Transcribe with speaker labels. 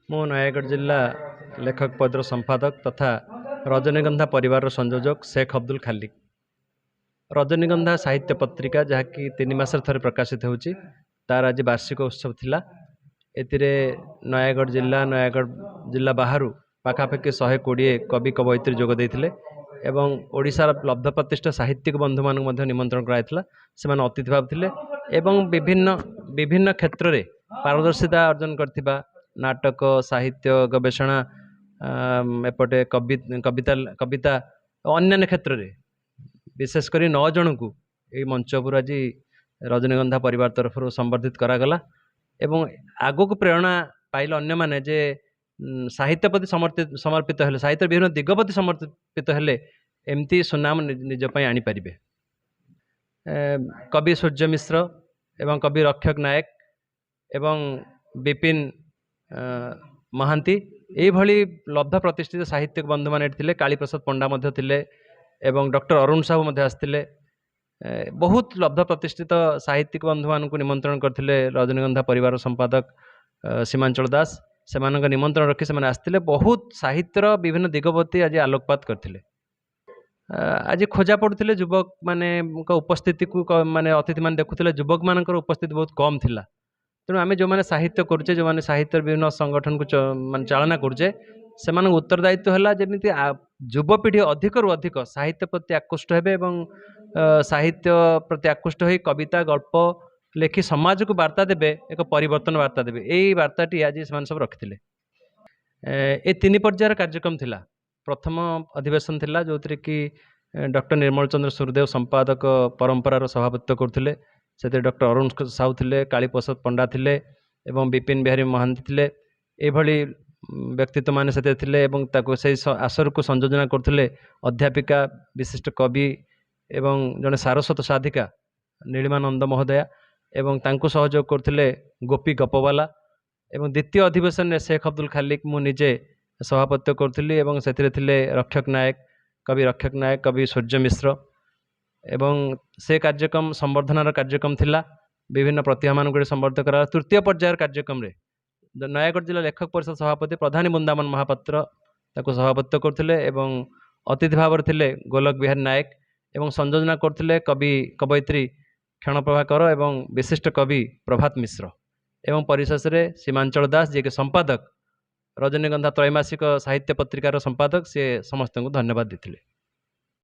Speaker 1: ମୁଁ ନୟାଗଡ଼ ଜିଲ୍ଲା ଲେଖକ ପଦର ସମ୍ପାଦକ ତଥା ରଜନୀଗନ୍ଧା ପରିବାରର ସଂଯୋଜକ शेख अब्दुल ଖାଲିକ। ରଜନୀଗନ୍ଧା ସାହିତ୍ୟ ପତ୍ରିକା ଯାହାକି 3 ମାସରେ ଥରେ ପ୍ରକାଶିତ ହେଉଛି, ତାର ଆଜି ବାର୍ଷିକ ଉତ୍ସବ ଥିଲା। ଏଥିରେ ନୟାଗଡ଼ ଜିଲ୍ଲା ବାହାରୁ ପାଖାପାଖି 120 କବି କବୟିତ୍ରୀ ଯୋଗ ଦେଇଥିଲେ ଏବଂ ଓଡ଼ିଶାର ଲବ୍ଧ ପ୍ରତିଷ୍ଠିତ ସାହିତ୍ୟିକ ବନ୍ଧୁମାନଙ୍କୁ ମଧ୍ୟ ନିମନ୍ତ୍ରଣ କରାଯାଇଥିଲା। ସେମାନେ ଅତିଥି ଭାବେ ଥିଲେ ଏବଂ ବିଭିନ୍ନ କ୍ଷେତ୍ରରେ ପାରଦର୍ଶିତା ଅର୍ଜନ କରିଥିବା नाटक साहित्य गवेषणा एपटे कविता अन्य क्षेत्र में विशेषकर 9 जन को यह मंच पर आज रजनीगंधा परिवार तरफ संबर्धित करागला एवं आगो को प्रेरणा पाइल अन्य माने जे साहित्य प्रति समर्पित हेले साहित्य विभिन्न दिग प्रति समर्पित हेले एमती सुनाम निजपाई आनीपारे। कवि सूर्य मिश्र एवं कवि रक्षक नायक एवं विपिन महांती यही लब्ध प्रतिष्ठित साहित्यिक बंधु मैंने थे। कालीप्रसाद पंडा थे एवं डॉक्टर अरुण साहू आसते। बहुत लब्ध प्रतिष्ठित साहित्यिक बंधु मानक निमंत्रण करते रजनीगंधा परिवार संपादक सीमांचल दास से निमंत्रण रखी से आसते। बहुत साहित्यर विभिन्न दिगप्रति आज आलोकपात करते। आज खोजा पड़ुले युवक माने उपस्थिति को माने अतिथि मान देखुले युवक मान उपस्थिति बहुत कम थिला। तेणु आम जो मैंने साहित्य करुचे जो मैंने साहित्य विभिन्न संगठन को चालना करुचे से उत्तरदायित्व है जमी युवपीढ़ी अधिकरू अधिक साहित्य प्रति आकृष्ट हे साहित्य प्रति आकृष्ट हो कविता गल्प लेखि समाज को वार्ता देवे एक परिवर्तन वार्ता देवे। यही वार्ताटी आज से सब रखी ये 3 पर्यायर कार्यक्रम थिला। प्रथम अधिवेशन थिला जो कि डॉक्टर निर्मल चंद्र सूर्यदेव संपादक परंपरार सभापतित्व करते। से डॉक्टर अरुण साहू थे, कालीप्रसाद पंडा थे एवं विपिन बिहारी महांती थे। ये व्यक्तित्व माने से से आसर को संयोजना करते अध्यापिका विशिष्ट कवि एवं जड़े सारस्वत साधिका नीलिमानंद महोदया एवं तांको सहयोग करते गोपी गपवाला एवं द्वितीय अधिवेशन में शेख अब्दुल खालिक मु निजे सभापतित्व करी से रक्षक नायक कवि सूर्य मिश्र एवं से कार्यक्रम संवर्धनार कार्यक्रम थिला। विभिन्न प्रतिभा मान संवर्धित करा। तृतीय पर्यायर कार्यक्रम रे नयागढ़ जिला लेखक परिषद सभापति प्रधानी वृंदावन महापात्र ताको सभापतित्व करथिले एवं अतिथि भाव थे गोलक बिहारी नायक एवं संयोजना करथिले कवि कवयित्री क्षण प्रभाकर एवं विशिष्ट कवि प्रभात मिश्र एवं परिशेष रे सीमांचल दास जी के संपादक रजनीगंधा त्रैमासिक साहित्य पत्रिकार संपादक से समस्त को धन्यवाद देथिले।